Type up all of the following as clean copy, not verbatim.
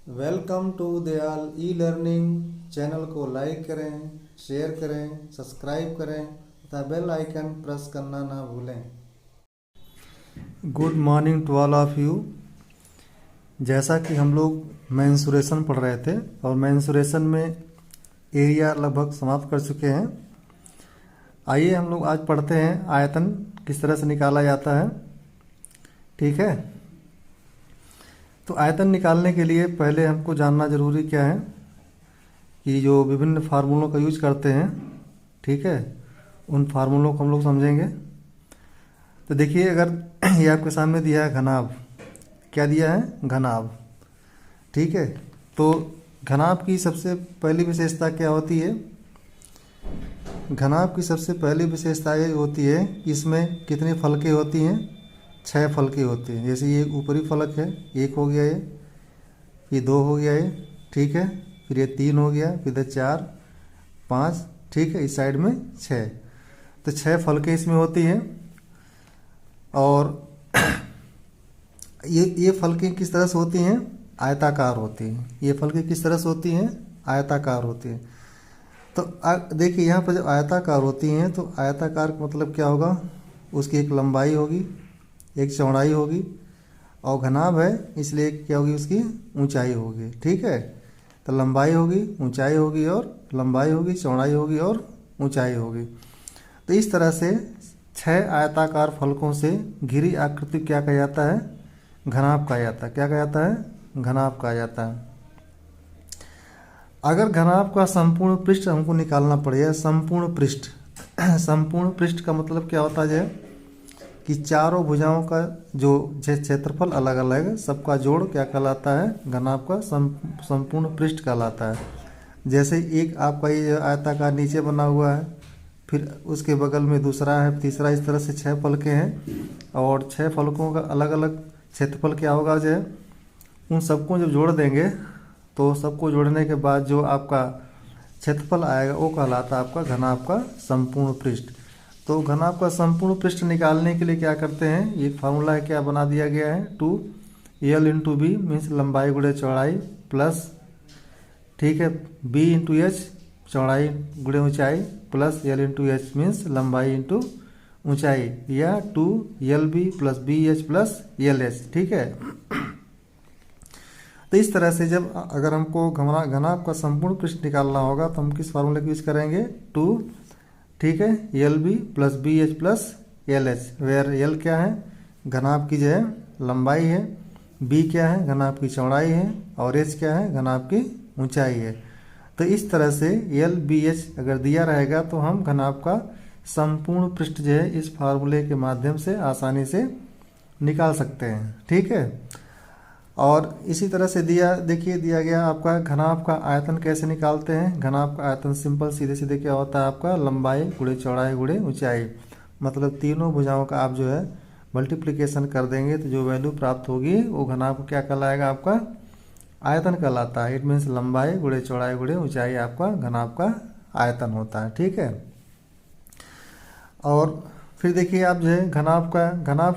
Welcome to Dayal e learning. Channel को like करें, share करें, सब्सक्राइब करें तथा बेल आइकन प्रेस करना ना भूलें। Good morning to all of you. जैसा कि हम लोग मेंसुरेशन पढ़ रहे थे और मेंसुरेशन में एरिया लगभग समाप्त कर चुके हैं। आइए हम लोग आज पढ़ते हैं आयतन किस तरह से निकाला जाता है। ठीक है, तो आयतन निकालने के लिए पहले हमको जानना जरूरी क्या है कि जो विभिन्न फार्मूलों का यूज करते हैं, ठीक है, उन फार्मूलों को हम लोग समझेंगे। तो देखिए, अगर ये आपके सामने दिया है घनाभ, क्या दिया है? घनाभ। ठीक है, तो घनाभ की सबसे पहली विशेषता क्या होती है? घनाभ की सबसे पहली विशेषता ये होती है कि इसमें कितनी फलकें होती हैं? 6 फलकें होती हैं। जैसे ये ऊपरी फलक है, 1 हो गया, ये 2 हो गया, ये ठीक है, फिर ये 3 हो गया, फिर इधर 4, 5, ठीक है, इस साइड में 6। तो 6 फलकें इसमें होती हैं। और ये फलकें किस तरह से होती हैं? आयताकार होती हैं। ये फलकें किस तरह से होती हैं? आयताकार होती हैं। तो देखिए, यहाँ पर जब आयताकार होती हैं तो आयताकार का मतलब क्या होगा? उसकी एक लंबाई होगी, एक चौड़ाई होगी, और घनाभ है इसलिए क्या होगी? उसकी ऊंचाई होगी। ठीक है, तो लंबाई होगी, ऊंचाई होगी, और लंबाई होगी, चौड़ाई होगी और ऊंचाई होगी। तो इस तरह से 6 आयताकार फलकों से घिरी आकृति क्या कहा जाता है? घनाभ कहा जाता है। क्या कहा जाता है? घनाभ कहा जाता है। अगर घनाभ का संपूर्ण पृष्ठ हमको निकालना पड़ेगा, संपूर्ण पृष्ठ संपूर्ण पृष्ठ का मतलब क्या होता है? कि चारों भुजाओं का जो क्षेत्रफल अलग अलग है, सबका जोड़ क्या कहलाता है? घनाभ का संपूर्ण पृष्ठ कहलाता है। जैसे एक आपका ये आयताकार नीचे बना हुआ है, फिर उसके बगल में दूसरा है, तीसरा, इस तरह से 6 फलकें हैं, और 6 फलकों का अलग अलग क्षेत्रफल क्या होगा? जो है उन सबको जब जोड़ देंगे तो सबको जोड़ने के बाद जो आपका क्षेत्रफल आएगा वो कहलाता है आपका घनाभ का संपूर्ण पृष्ठ। तो घनाभ का संपूर्ण पृष्ठ निकालने के लिए क्या करते हैं? ये फार्मूला है, क्या बना दिया गया है? 2l इंटू बी मीन्स लंबाई गुणे चौड़ाई, प्लस, ठीक है, b इंटू एच चौड़ाई गुणे ऊंचाई, plus l into H means लंबाई इंटू ऊंचाई, या 2lb plus bh plus lh। ठीक है, तो इस तरह से जब अगर हमको घनाभ का संपूर्ण पृष्ठ निकालना होगा तो हम किस फार्मूले का यूज करेंगे? 2, ठीक है, lb plus bh plus lh, where l क्या है? घनाभ की जो है लंबाई है, b क्या है? घनाभ की चौड़ाई है, और h क्या है? घनाभ की ऊंचाई है। तो इस तरह से l bh अगर दिया रहेगा तो हम घनाभ का संपूर्ण पृष्ठ जो है इस फार्मूले के माध्यम से आसानी से निकाल सकते हैं। ठीक है, और इसी तरह से देखिए दिया गया आपका घनाभ का आयतन कैसे निकालते हैं। घनाभ का आयतन सिंपल सीधे सीधे क्या होता है? आपका लंबाई गुणे चौड़ाई गुणे ऊंचाई, मतलब तीनों भुजाओं का आप जो है मल्टीप्लिकेशन कर देंगे तो जो वैल्यू प्राप्त होगी वो घनाभ को क्या कहलाएगा? आपका आयतन कहलाता है। इट मीन्स लंबाई गुणे चौड़ाई गुणे ऊंचाई आपका घनाभ का आयतन होता है। ठीक है, और फिर देखिए आप जो है घनाभ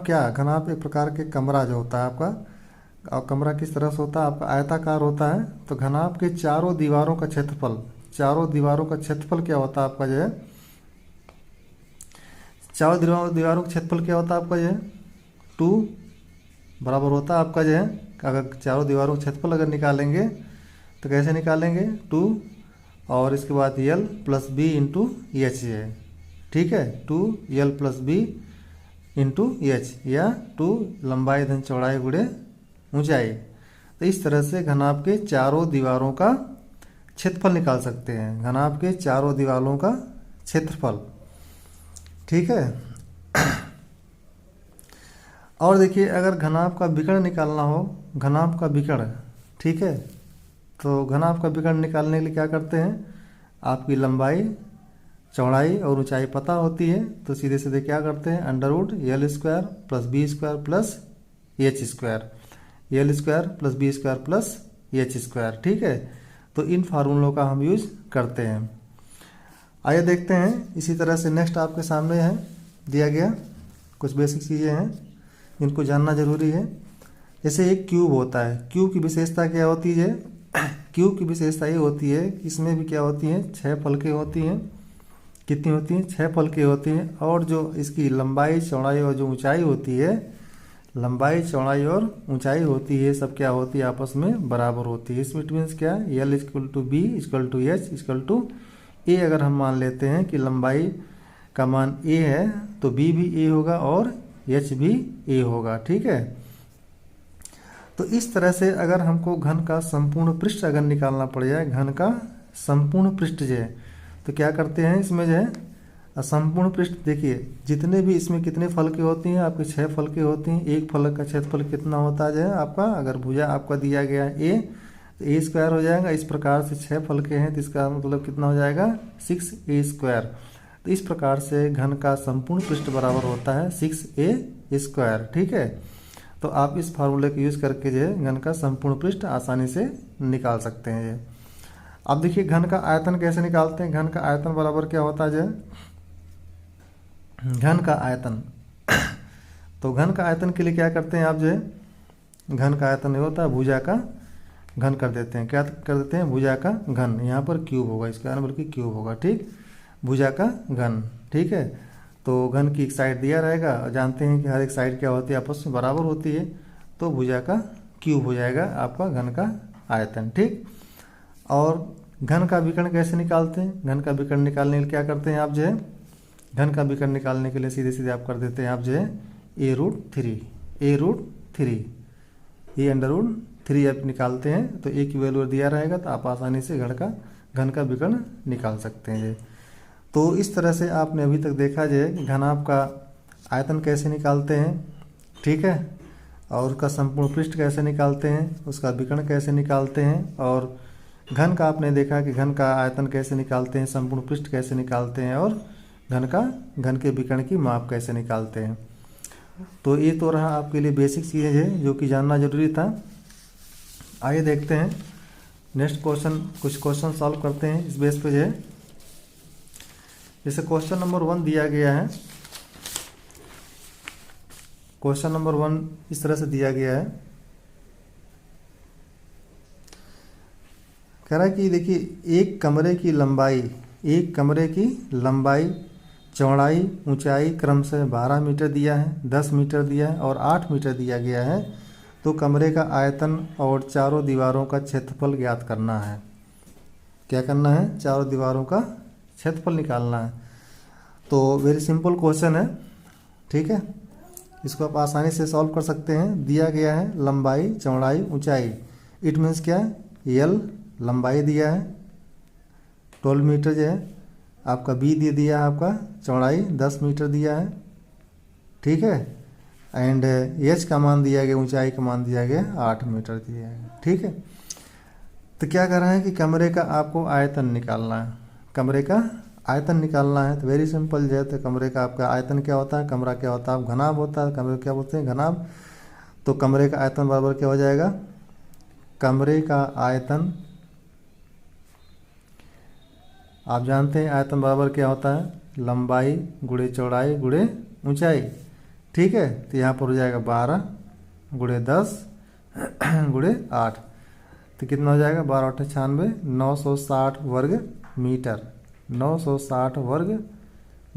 क्या? घनाभ एक प्रकार के कमरा जो होता है आपका, और कमरा किस तरह से होता है? आपका आयताकार होता है। तो घनाभ के चारों दीवारों का क्षेत्रफल, चारों दीवारों का क्षेत्रफल क्या होता है आपका? जो है चारों दीवारों का क्षेत्रफल क्या होता है आपका? जो है 2 बराबर होता है आपका जो है, अगर चारों दीवारों का क्षेत्रफल अगर निकालेंगे तो कैसे निकालेंगे? 2 और इसके बाद l plus B into H है। ठीक है, 2l plus B into H, या 2 लंबाई धन चौड़ाई गुणे ऊंचाई। तो इस तरह से घनाभ के चारों दीवारों का क्षेत्रफल निकाल सकते हैं। घनाभ के चारों दीवारों का क्षेत्रफल। ठीक है, और देखिए अगर घनाभ का विकर्ण निकालना हो, घनाभ का विकर्ण, ठीक है, तो घनाभ का विकर्ण निकालने के लिए क्या करते हैं? आपकी लंबाई, चौड़ाई और ऊंचाई पता होती है, तो सीधे सीधे क्या करते हैं? Under root l square plus B square plus H square, l square plus B square plus H square. ठीक है, तो इन फार्मूलों का हम यूज करते हैं। आइए देखते हैं। इसी तरह से नेक्स्ट आपके सामने है दिया गया कुछ बेसिक चीज़ें हैं जिनको जानना जरूरी है। जैसे एक क्यूब होता है, क्यूब की विशेषता क्या होती है, क्यूब की विशेषता ये होती है कि इसमें भी क्या होती हैं, 6 फलकें होती हैं। कितनी होती हैं, 6 फलकें होती हैं। और जो इसकी लंबाई चौड़ाई और जो ऊंचाई होती है, लंबाई चौड़ाई और ऊंचाई होती है, सब क्या होती है, आपस में बराबर होती है। इसमें मीन्स क्या, L equal to B equal to H equal to A. अगर हम मान लेते हैं कि लंबाई का मान ए है तो बी भी ए होगा और एच भी ए होगा। ठीक है, तो इस तरह से अगर हमको घन का संपूर्ण पृष्ठ अगर निकालना पड़ जाए, घन का संपूर्ण पृष्ठ जो है, तो क्या करते हैं, इसमें जो है संपूर्ण पृष्ठ देखिए, जितने भी इसमें कितने फलकें होती हैं, आपकी 6 फलकें होती हैं। एक फलक का क्षेत्रफल कितना होता है जो है आपका, अगर भुजा आपका दिया गया है ए, तो ए स्क्वायर हो जाएगा। इस प्रकार से 6 फलकें हैं तो इसका मतलब कितना हो जाएगा, 6a स्क्वायर। तो इस प्रकार से घन का संपूर्ण पृष्ठ बराबर होता है 6a स्क्वायर। ठीक है, तो आप इस फार्मूले का यूज़ करके जो है घन का संपूर्ण पृष्ठ आसानी से निकाल सकते हैं। ये अब देखिए घन का आयतन कैसे निकालते हैं। घन का आयतन बराबर क्या होता है जो है, घन का आयतन तो घन का आयतन के लिए क्या करते हैं आप जो है, घन का आयतन नहीं होता, भुजा का घन कर देते हैं। क्या कर देते हैं, भुजा का घन। यहाँ पर क्यूब होगा, इसका बल्कि क्यूब होगा। ठीक, भुजा का घन। ठीक है, तो घन की एक साइड दिया रहेगा और जानते हैं कि हर एक साइड क्या होती है, आपस में बराबर होती है, तो भुजा का क्यूब हो जाएगा आपका घन का आयतन। ठीक, और घन का विकर्ण कैसे निकालते हैं। घन का विकर्ण निकालने के लिए क्या करते हैं आप जो है, घन का विकर्ण निकालने के लिए सीधे सीधे आप कर देते हैं आप जो है a√3 ये √3 आप निकालते हैं, तो a की वैल्यू दिया रहेगा तो आप आसानी से घन का विकर्ण निकाल सकते हैं। तो इस तरह से आपने अभी तक देखा जाए कि घनाभ का आयतन कैसे निकालते हैं। ठीक है, और उसका संपूर्ण पृष्ठ कैसे निकालते हैं, उसका विकर्ण कैसे निकालते हैं, और घन का आपने देखा कि घन का आयतन कैसे निकालते हैं, संपूर्ण पृष्ठ कैसे निकालते हैं, और घन के विकर्ण की माप कैसे निकालते हैं। तो ये तो रहा आपके लिए बेसिक चीज़ें है जो कि जानना जरूरी था। आइए देखते हैं नेक्स्ट क्वेश्चन, कुछ क्वेश्चन सॉल्व करते हैं इस बेस पे जो है। जैसे क्वेश्चन नंबर 1 दिया गया है, क्वेश्चन नंबर 1 इस तरह से दिया गया है, कह रहा है कि देखिए एक कमरे की लंबाई चौड़ाई ऊंचाई क्रमशः 12 मीटर दिया है, 10 मीटर दिया है और 8 मीटर दिया गया है। तो कमरे का आयतन और चारों दीवारों का क्षेत्रफल ज्ञात करना है। क्या करना है, चारों दीवारों का क्षेत्रफल निकालना है। तो वेरी सिंपल क्वेश्चन है। ठीक है, इसको आप आसानी से सॉल्व कर सकते हैं। दिया गया है लंबाई चौड़ाई ऊंचाई, इट मीन्स क्या है, एल लंबाई दिया है 12 मीटर जो है आपका, बी दे दिया है आपका चौड़ाई 10 मीटर दिया है। ठीक है, एंड एच का मान दिया गया, ऊंचाई का मान दिया गया 8 मीटर दिया है। ठीक है, तो क्या कर रहे हैं कि कमरे का आपको आयतन निकालना है, कमरे का आयतन निकालना है। तो वेरी सिंपल जो है, तो कमरे का आपका आयतन क्या होता है, कमरा क्या होता है, घनाभ होता है। कमरे क्या बोलते हैं, घनाभ। तो कमरे का आयतन बराबर क्या हो जाएगा, कमरे का आयतन आप जानते हैं आयतन बराबर क्या होता है, लंबाई गुणे चौड़ाई गुणे ऊंचाई। ठीक है, तो यहाँ पर हो जाएगा 12 गुणे 10 गुणे 8, तो कितना हो जाएगा, 12 × 96 960 वर्ग मीटर, 960 वर्ग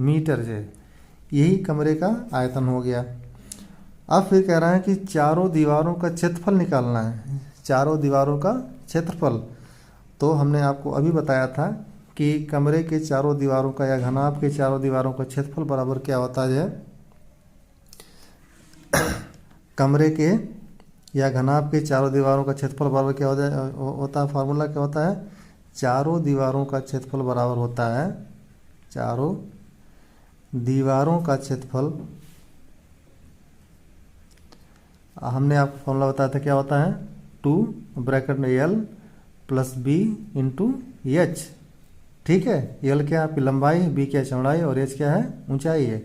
मीटर जो यही कमरे का आयतन हो गया। अब फिर कह रहा है कि चारों दीवारों का क्षेत्रफल निकालना है, चारों दीवारों का क्षेत्रफल। तो हमने आपको अभी बताया था कि कमरे के चारों दीवारों का या घनाभ के चारों दीवारों का क्षेत्रफल बराबर क्या होता है, कमरे के या घनाभ के चारों दीवारों का क्षेत्रफल बराबर क्या होता है, फार्मूला क्या होता है, चारों दीवारों का क्षेत्रफल बराबर होता है, चारों दीवारों का क्षेत्रफल, हमने आपको फॉर्मूला बताया था क्या होता है, 2 ब्रैकेट में L + B × H। ठीक है, L क्या है आपकी लंबाई, B क्या चौड़ाई और H क्या है ऊंचाई है।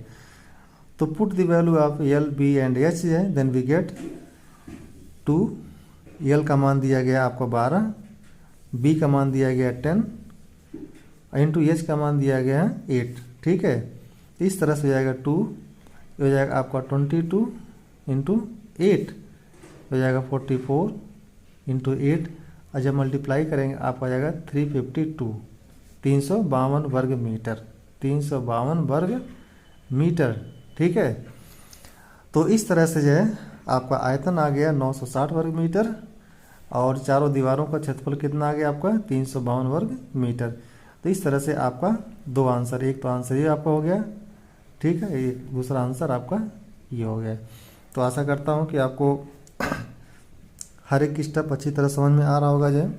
तो put the value of L, B and H है, देन वी गेट 2। L का मान दिया गया आपको 12, B का मान दिया गया 10 × H का मान दिया गया 8। ठीक है, इस तरह से हो जाएगा 2, हो जाएगा आपका 22 × 8 हो जाएगा 44 इंटू 8, और जब मल्टीप्लाई करेंगे आपका आ जाएगा 352, 352 वर्ग मीटर, 352 वर्ग मीटर। ठीक है, तो इस तरह से जो है आपका आयतन आ गया 960 वर्ग मीटर, और चारों दीवारों का क्षेत्रफल कितना आ गया आपका 352 वर्ग मीटर। तो इस तरह से आपका दो आंसर, एक तो आंसर ये आपका हो गया, ठीक है, एक दूसरा आंसर आपका ये हो गया। तो आशा करता हूँ कि आपको हर एक स्टेप अच्छी तरह समझ में आ रहा होगा जो।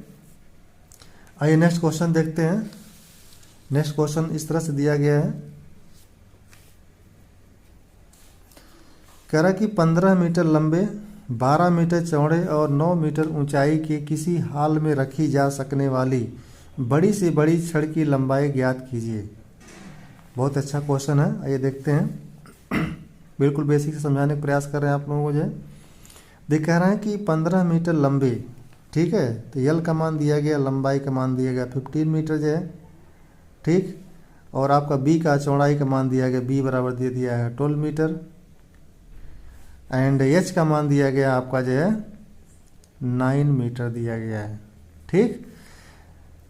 आइए नेक्स्ट क्वेश्चन देखते हैं। नेक्स्ट क्वेश्चन इस तरह से दिया गया है, कह रहा कि 15 मीटर लंबे, 12 मीटर चौड़े और 9 मीटर ऊंचाई के किसी हाल में रखी जा सकने वाली बड़ी से बड़ी छड़ की लंबाई ज्ञात कीजिए। बहुत अच्छा क्वेश्चन है, आइए देखते हैं। बिल्कुल बेसिक से समझाने का प्रयास कर रहे हैं आप लोगों को जो है। देख कह रहे हैं कि 15 मीटर लंबे, ठीक है, तो यल का मान दिया गया, लंबाई का मान दिया गया 15 मीटर जो है, ठीक, और आपका बी का चौड़ाई का मान दिया गया, बी बराबर दे दिया है 12 मीटर, एंड एच का मान दिया गया आपका जो है 9 मीटर दिया गया है। ठीक,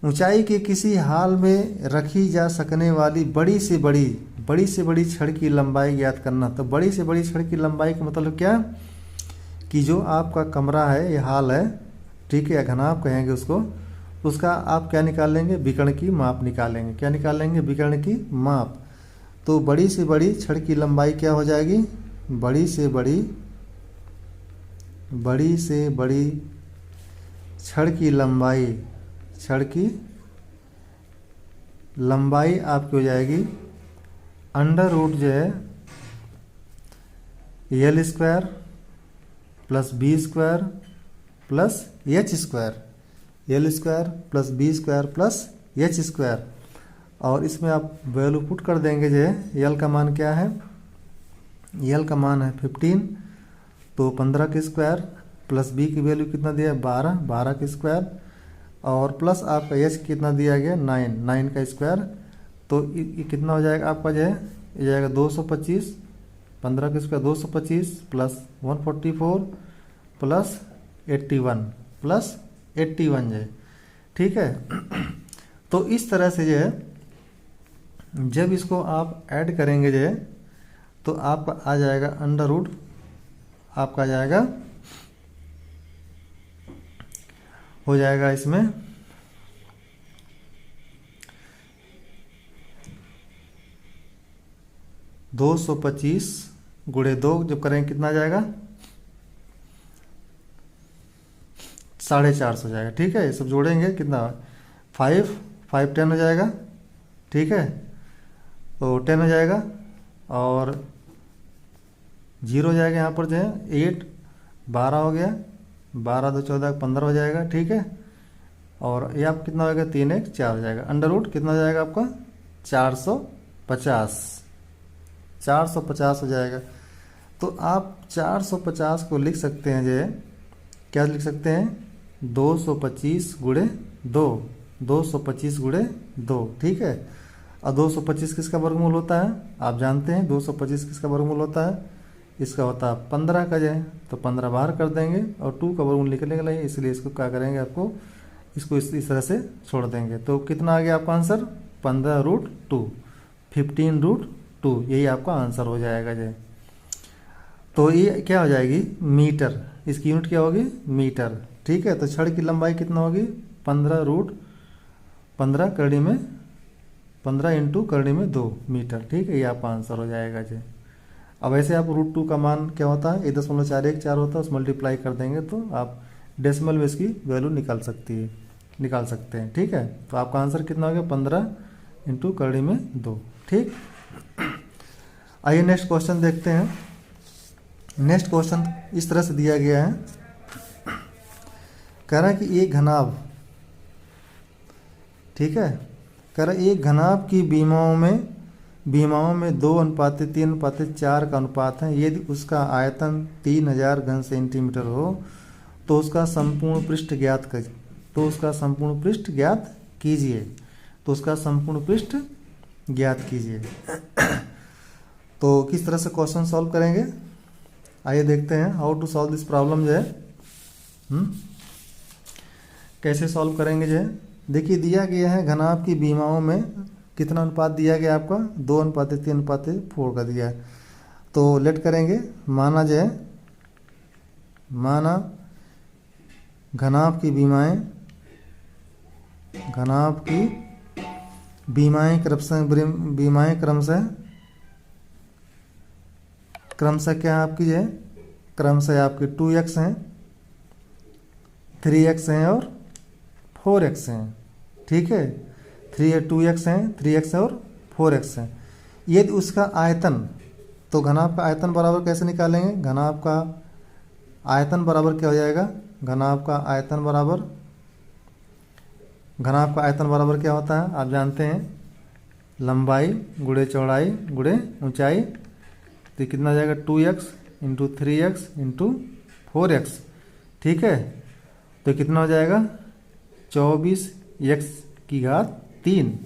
ऊंचाई के किसी हाल में रखी जा सकने वाली बड़ी से बड़ी छड़ की लंबाई ज्ञात करना। तो बड़ी से बड़ी छड़ की लंबाई का मतलब क्या, कि जो आपका कमरा है, ये हाल है, ठीक है, या घनाभ कहेंगे उसको, उसका आप क्या निकालेंगे, विकर्ण की माप निकालेंगे। क्या निकालेंगे, विकर्ण की माप। तो बड़ी से बड़ी छड़ की लंबाई क्या हो जाएगी, बड़ी से बड़ी छड़ की लंबाई आपकी हो जाएगी अंडर रूट जो है L square plus B square plus H square, L square plus B square plus H square, और इसमें आप वैल्यू पुट कर देंगे जो है, एल का मान क्या है, एल का मान है 15, तो 15 के स्क्वायर प्लस बी की वैल्यू कितना दिया है 12, 12 के स्क्वायर, और प्लस आपका एच कितना दिया गया 9, 9 का स्क्वायर, तो ये कितना हो जाएगा आपका जो है, ये जाएगा 225, 15 के स्क्वायर 225 प्लस 144 प्लस 81 जो है, ठीक है। तो इस तरह से जो है जब इसको आप ऐड करेंगे जो है, तो आपका आ जाएगा अंडर रूट, आपका आ जाएगा, हो जाएगा इसमें 225 गुणे 2 जब करेंगे कितना आ जाएगा 450 हो जाएगा। ठीक है, ये सब जोड़ेंगे कितना 5 5 10 हो जाएगा, ठीक है, तो 10 हो जाएगा, और 0 हो जाएगा यहाँ पर जो है 8, 12 हो गया, 12 2 14 15 हो जाएगा, ठीक है, और ये आप कितना हो जाएगा 3 1 4 हो जाएगा, अंडर रूट कितना हो जाएगा आपका 450 हो जाएगा। तो आप 450 को लिख सकते हैं जो, क्या लिख सकते हैं 225 गुणे 2, 225 गुणे 2, ठीक है, और 225 किसका वर्गमूल होता है, आप जानते हैं 225 किसका वर्गमूल होता है, इसका होता है 15 का जो है, तो 15 बाहर कर देंगे और 2 का वर्गमूल निकलेगा, इसलिए इसको क्या करेंगे, आपको इसको इस तरह से छोड़ देंगे। तो कितना आ गया आपका आंसर 15√2, 15√2, यही आपका आंसर हो जाएगा जो। तो ये क्या हो जाएगी मीटर, इसकी यूनिट क्या होगी मीटर, ठीक है। तो छड़ की लंबाई कितना होगी 15 करड़ी में 15 इंटू करड़ी में 2 मीटर, ठीक है, ये आपका आंसर हो जाएगा जी। अब ऐसे आप √2 का मान क्या होता है 1.414 होता है, उस मल्टीप्लाई कर देंगे तो आप डेसिमल में इसकी वैल्यू निकाल सकते हैं, ठीक है। तो आपका आंसर कितना हो गया 15 इंटू करड़ी में 2, ठीक। आइए नेक्स्ट क्वेश्चन देखते हैं। नेक्स्ट क्वेश्चन इस तरह से दिया गया है, कह रहा है कि एक घनाभ, ठीक है, कह रहा है एक घनाभ की बीमाओं में 2:3:4 का अनुपात है। यदि उसका आयतन 3000 घन सेंटीमीटर हो तो उसका संपूर्ण पृष्ठ ज्ञात कीजिए। तो किस तरह से क्वेश्चन सॉल्व करेंगे, आइए देखते हैं how to solve this problem जो है। कैसे सॉल्व करेंगे जो है, देखिए दिया गया है घनाभ की बीमाओं में कितना अनुपात दिया गया आपका, 2:3:4 का दिया है। तो लेट करेंगे, माना जो है, माना घनाभ की बीमाएं क्रमशः क्या है आपकी जो है, क्रमशः आपकी 2x हैं, 3x हैं और 4x हैं। ठीक है, 2x हैं, 3x है और 4x हैं। यदि उसका आयतन, तो घनाभ का आयतन बराबर कैसे निकालेंगे, घनाभ का आयतन बराबर क्या हो जाएगा, घनाभ का आयतन बराबर क्या होता है, आप जानते हैं, लंबाई गुणे चौड़ाई गुणे ऊंचाई। तो कितना हो जाएगा, 2x into 3x into 4x। ठीक है, तो कितना हो जाएगा, 24x की घात 3,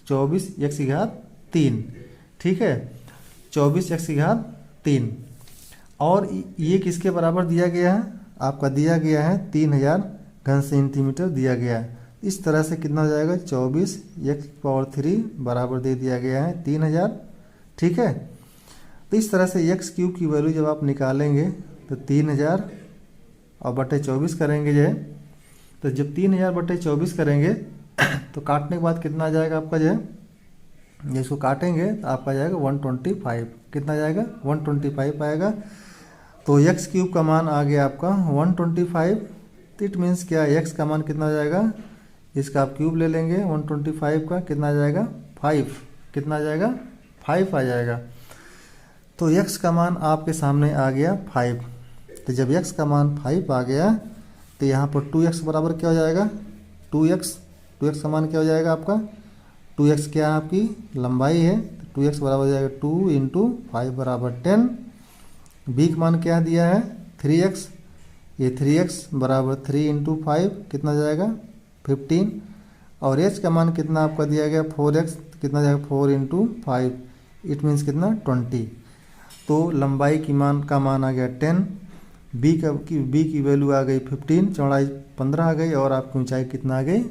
24x की घात 3। ठीक है, 24x की घात 3। और ये किसके बराबर दिया गया है, आपका दिया गया है 3000 घन सेंटीमीटर दिया गया है। इस तरह से कितना हो जाएगा, 24x³ बराबर दे दिया गया है 3000। ठीक है, तो इस तरह से x³ की वैल्यू जब आप निकालेंगे तो 3000 और बटे 24 करेंगे जो है, तो जब 3000 बटे 24 करेंगे तो काटने के बाद कितना आ जाएगा आपका जो है, इसको काटेंगे तो आपका जाएगा 125। कितना जाएगा, 125 आएगा। तो x³ का मान आ गया आपका 125। तो इट मीन्स क्या, x का मान कितना हो जाएगा, इसका आप क्यूब ले लेंगे 125 का, कितना आ जाएगा 5। कितना आ जाएगा 5 आ जाएगा। तो x का मान आपके सामने आ गया 5। तो जब x का मान 5 आ गया तो यहाँ पर 2x बराबर क्या हो जाएगा, 2x का मान क्या हो जाएगा आपका, 2x क्या है आपकी लंबाई है, तो 2x बराबर हो जाएगा 2 इंटू 5 बराबर 10। b का मान क्या दिया है 3x, ये 3x बराबर 3 इंटू 5 कितना जाएगा 15। और h का मान कितना आपका दिया गया 4x, कितना जाएगा 4 इंटू 5, इट मीन्स कितना 20। तो लंबाई की का मान आ गया 10, b की वैल्यू आ गई 15, चौड़ाई 15 आ गई और आपकी ऊंचाई कितना आ गई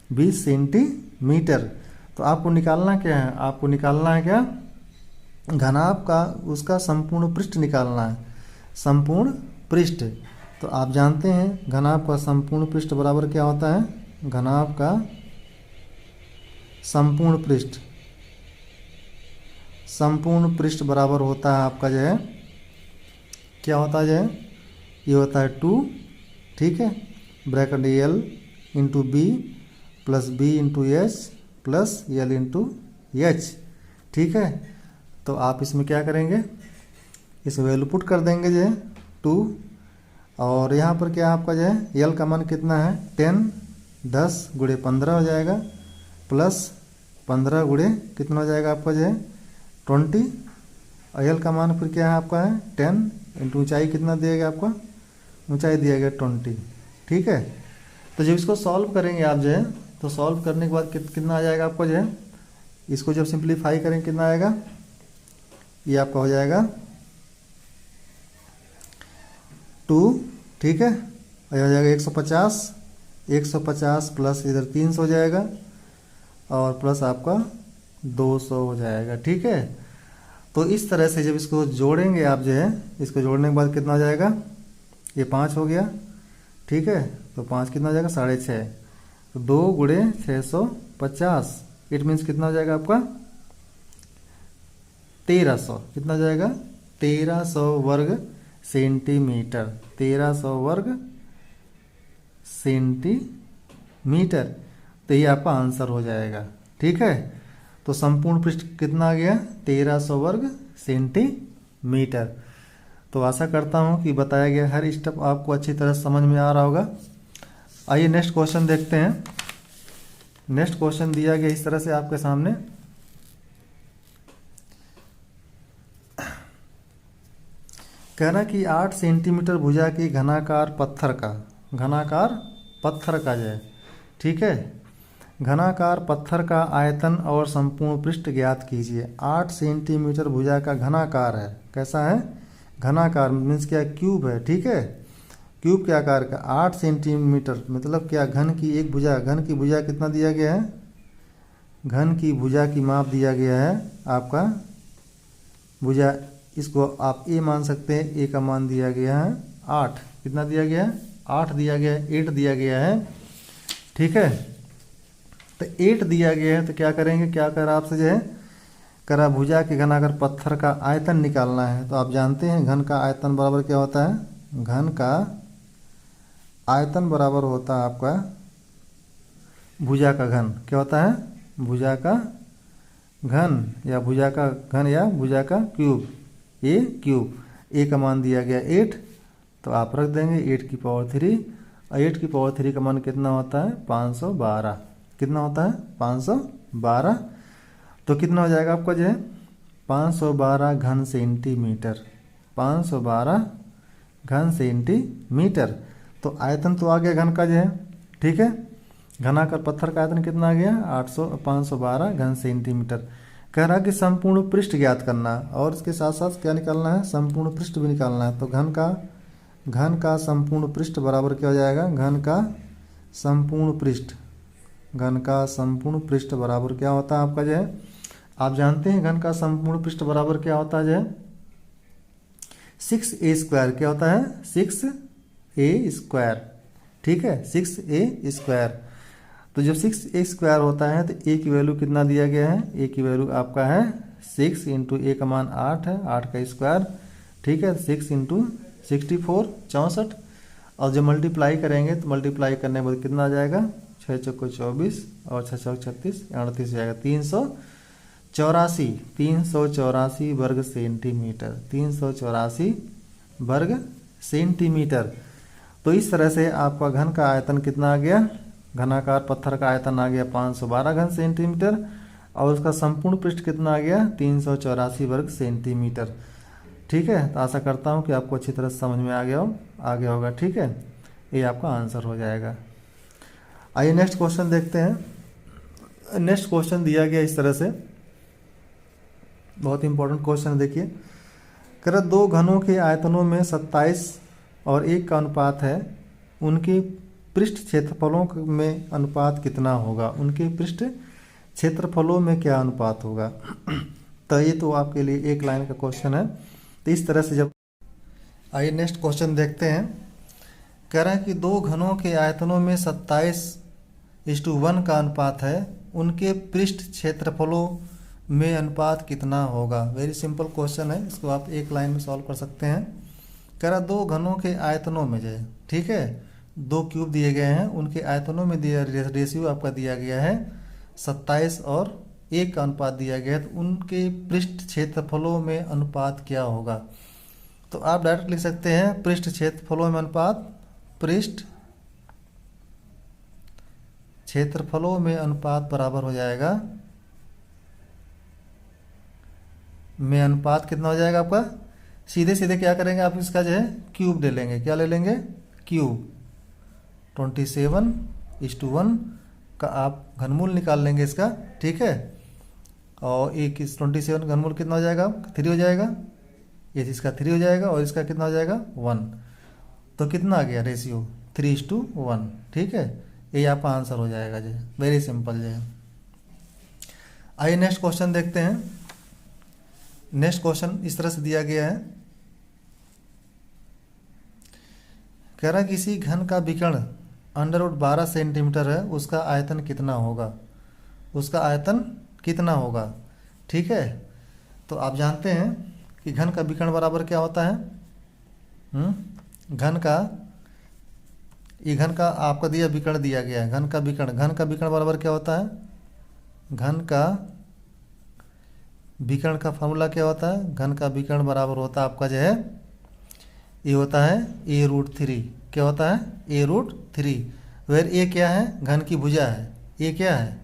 20 सेंटीमीटर। तो आपको निकालना क्या है, आपको निकालना है क्या, घनाभ का उसका संपूर्ण पृष्ठ निकालना है, संपूर्ण पृष्ठ। तो आप जानते हैं घनाभ का संपूर्ण पृष्ठ बराबर क्या होता है, घनाभ का संपूर्ण पृष्ठ बराबर होता है आपका जो है, क्या होता है जो है, ये होता है 2। ठीक है, bracket L into B plus B into H plus L into H. ठीक है, तो आप इसमें क्या करेंगे, इस वैल्यू पुट कर देंगे जो है 2। और यहाँ पर क्या आपका जो है L का मान कितना है 10, 10 गुणे 15 हो जाएगा, प्लस 15 गुणे कितना हो जाएगा आपका जो है 20। और L का मान फिर क्या है आपका है 10 इंटू ऊंचाई कितना दिएगा आपका, ऊंचाई दिया गया 20। ठीक है, तो जब इसको सॉल्व करेंगे आप जो है, तो सॉल्व करने के बाद कितना आ जाएगा आपको जो है, इसको जब सिंप्लीफाई करेंगे कितना आएगा, ये आपका हो जाएगा 2। ठीक है, और हो जाएगा 150 प्लस इधर 300 हो जाएगा और प्लस आपका 200 हो जाएगा। ठीक है, तो इस तरह से जब इसको जोड़ेंगे आप जो है, इसको जोड़ने के बाद कितना हो जाएगा, ये 5 हो गया। ठीक है, तो 5 कितना हो जाएगा 6.5, तो 2 गुणे 650, इट मीन्स कितना हो जाएगा आपका 1300। कितना हो जाएगा 1300 वर्ग सेंटीमीटर, 1300 वर्ग सेंटीमीटर। तो ये आपका आंसर हो जाएगा। ठीक है, तो संपूर्ण पृष्ठ कितना आ गया 1300 वर्ग सेंटीमीटर। तो आशा करता हूँ कि बताया गया हर स्टेप आपको अच्छी तरह समझ में आ रहा होगा। आइए नेक्स्ट क्वेश्चन देखते हैं। नेक्स्ट क्वेश्चन दिया गया इस तरह से आपके सामने, कहना कि 8 सेंटीमीटर भुजा की घनाकार पत्थर का जो है, ठीक है, घनाकार पत्थर का आयतन और संपूर्ण पृष्ठ ज्ञात कीजिए। 8 सेंटीमीटर भुजा का घनाकार है, कैसा है, घनाकार मीन्स क्या क्यूब है। ठीक है, क्यूब के आकार का 8 सेंटीमीटर, मतलब क्या, घन की एक भुजा, घन की भुजा कितना दिया गया है, घन की भुजा की माप दिया गया है आपका भुजा, इसको आप ए मान सकते हैं, ए का मान दिया गया है 8, कितना दिया गया है 8 दिया गया है, 8 दिया गया है, ठीक है। तो 8 दिया गया है तो क्या करेंगे, क्या करा आपसे जो है, करा भुजा के घनाकार पत्थर का आयतन निकालना है। तो आप जानते हैं घन का आयतन बराबर क्या होता है, घन का आयतन बराबर होता है आपका भुजा का घन, क्या होता है, भुजा का घन या भुजा का घन या भुजा का क्यूब, ए क्यूब, ए का मान दिया गया 8, तो आप रख देंगे 8 की पावर 3, और 8 की पावर 3 का मान कितना होता है 512, कितना होता है 512, तो कितना हो जाएगा आपका जो है 512 घन सेंटीमीटर, 512 घन सेंटीमीटर। तो आयतन तो आ गया घन का जो है, ठीक है, घनाकार पत्थर का आयतन कितना आ गया 512 घन सेंटीमीटर। कह रहा है कि संपूर्ण पृष्ठ ज्ञात करना, और इसके साथ साथ क्या निकालना है, संपूर्ण पृष्ठ भी निकालना है। तो घन का संपूर्ण पृष्ठ बराबर क्या हो जाएगा, घन का संपूर्ण पृष्ठ, घन का संपूर्ण पृष्ठ बराबर क्या होता है आपका जो है, आप जानते हैं घन का संपूर्ण पृष्ठ बराबर क्या होता है जो है 6a², क्या होता है 6a², ठीक है 6a²। तो जब 6a² होता है तो a की वैल्यू कितना दिया गया है, a की वैल्यू आपका है 6 इंटू a का मान 8 है, 8 का स्क्वायर, ठीक है, 6 इंटू 64 64, और जब मल्टीप्लाई करेंगे तो मल्टीप्लाई करने के बाद कितना आ जाएगा 6 चौको 24 और 6 चौक 36 38 जाएगा 384 वर्ग सेंटीमीटर, 384 वर्ग सेंटीमीटर। तो इस तरह से आपका घन का आयतन कितना आ गया, घनाकार पत्थर का आयतन आ गया 512 घन सेंटीमीटर, और उसका संपूर्ण पृष्ठ कितना आ गया 384 वर्ग सेंटीमीटर, ठीक है। तो आशा करता हूँ कि आपको अच्छी तरह समझ में आ गया होगा, ठीक है, ये आपका आंसर हो जाएगा। आइए नेक्स्ट क्वेश्चन देखते हैं। नेक्स्ट क्वेश्चन दिया गया इस तरह से, बहुत इंपॉर्टेंट क्वेश्चन देखिए, कह रहा 2 घनों के आयतनों में 27 और 1 का अनुपात है, उनके पृष्ठ क्षेत्रफलों में अनुपात कितना होगा, उनके पृष्ठ क्षेत्रफलों में क्या अनुपात होगा। तो ये तो आपके लिए एक लाइन का क्वेश्चन है। तो इस तरह से जब, आइए नेक्स्ट क्वेश्चन देखते हैं। कह रहा है कि 2 घनों के आयतनों में 27:1 का अनुपात है, उनके पृष्ठ क्षेत्रफलों में अनुपात कितना होगा। वेरी सिंपल क्वेश्चन है, इसको आप एक लाइन में सॉल्व कर सकते हैं। कह रहा 2 घनों के आयतनों में जो है, ठीक है, 2 क्यूब दिए गए हैं, उनके आयतनों में दिया रेशियो आपका दिया गया है 27 और 1 का अनुपात दिया गया है, तो उनके पृष्ठ क्षेत्रफलों में अनुपात क्या होगा। तो आप डायरेक्ट लिख सकते हैं पृष्ठ क्षेत्रफलों में अनुपात, पृष्ठ क्षेत्रफलों में अनुपात बराबर हो जाएगा, में अनुपात कितना हो जाएगा आपका, सीधे सीधे क्या करेंगे आप, इसका जो है क्यूब ले लेंगे, क्या ले लेंगे क्यूब, 27:1 का आप घनमूल निकाल लेंगे इसका, ठीक है, और एक इस 27 घनमूल कितना हो जाएगा 3 हो जाएगा, ये इसका 3 हो जाएगा और इसका कितना हो जाएगा 1, तो कितना आ गया रेशियो 3:1, ठीक है, ये आपका आंसर हो जाएगा जो है, वेरी सिंपल जो है। आइए नेक्स्ट क्वेश्चन देखते हैं। नेक्स्ट क्वेश्चन इस तरह से दिया गया है, कह रहा किसी घन का विकर्ण √12 सेंटीमीटर है, उसका आयतन कितना होगा, उसका आयतन कितना होगा, ठीक है। तो आप जानते हैं कि घन का विकर्ण बराबर क्या होता है, घन का, ये घन का आपका दिया विकर्ण दिया गया है, घन का विकर्ण बराबर क्या होता है, घन का विकर्ण का फॉर्मूला क्या होता है, घन का विकर्ण बराबर होता है आपका जो है, ये होता है a√3, क्या होता है a√3, वेर ए क्या है, घन की भुजा है, ये क्या है,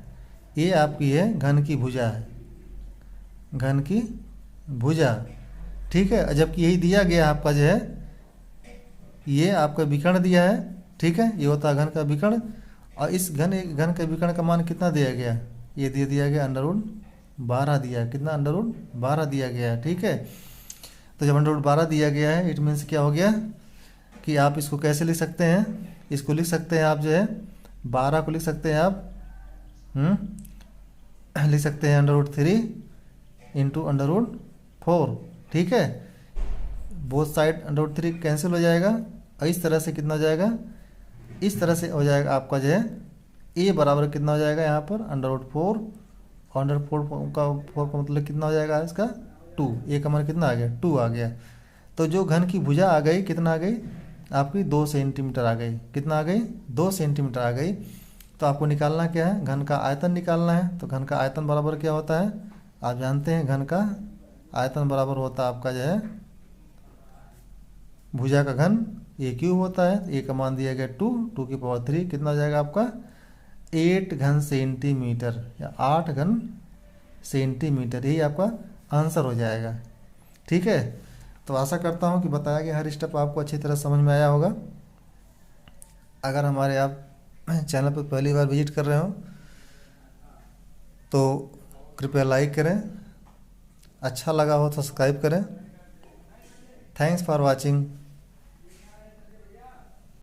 ये आपकी है घन की भुजा है, घन की भुजा, ठीक है। जबकि यही दिया गया आपका जो है, ये आपका विकर्ण दिया है, ठीक है, ये होता है घन का विकर्ण, और इस घन के विकर्ण का मान कितना दिया गया, ये दे दिया गया √12 दिया, कितना √12 दिया गया है, ठीक है। तो जब √12 दिया गया है, इट मीन्स क्या हो गया, कि आप इसको कैसे लिख सकते हैं। इसको लिख सकते हैं आप जो है 12 को लिख सकते हैं आप लिख सकते हैं √3 इंटू √4। ठीक है, बोथ साइड √3 कैंसिल हो जाएगा। इस तरह से कितना हो जाएगा, इस तरह से हो जाएगा आपका जो है ए बराबर कितना हो जाएगा यहाँ पर √4। √4 का 4 का मतलब कितना हो जाएगा इसका 2। ए का मान कितना आ गया 2 आ गया। तो जो घन की भुजा आ गई कितना आ गई आपकी 2 सेंटीमीटर आ गई। कितना आ गई 2 सेंटीमीटर आ गई। तो आपको निकालना क्या है, घन का आयतन निकालना है। तो घन का आयतन बराबर क्या होता है, आप जानते हैं घन का आयतन बराबर होता है आपका जो है भुजा का घन A³ होता है। ए का मान दिया गया 2 की पावर 3 कितना हो जाएगा आपका 8 घन सेंटीमीटर या 8 घन सेंटीमीटर, यही आपका आंसर हो जाएगा। ठीक है, तो आशा करता हूँ कि बताया गया हर स्टेप आपको अच्छी तरह समझ में आया होगा। अगर हमारे आप चैनल पर पहली बार विजिट कर रहे हो तो कृपया लाइक करें, अच्छा लगा हो तो सब्सक्राइब करें। Thanks for watching.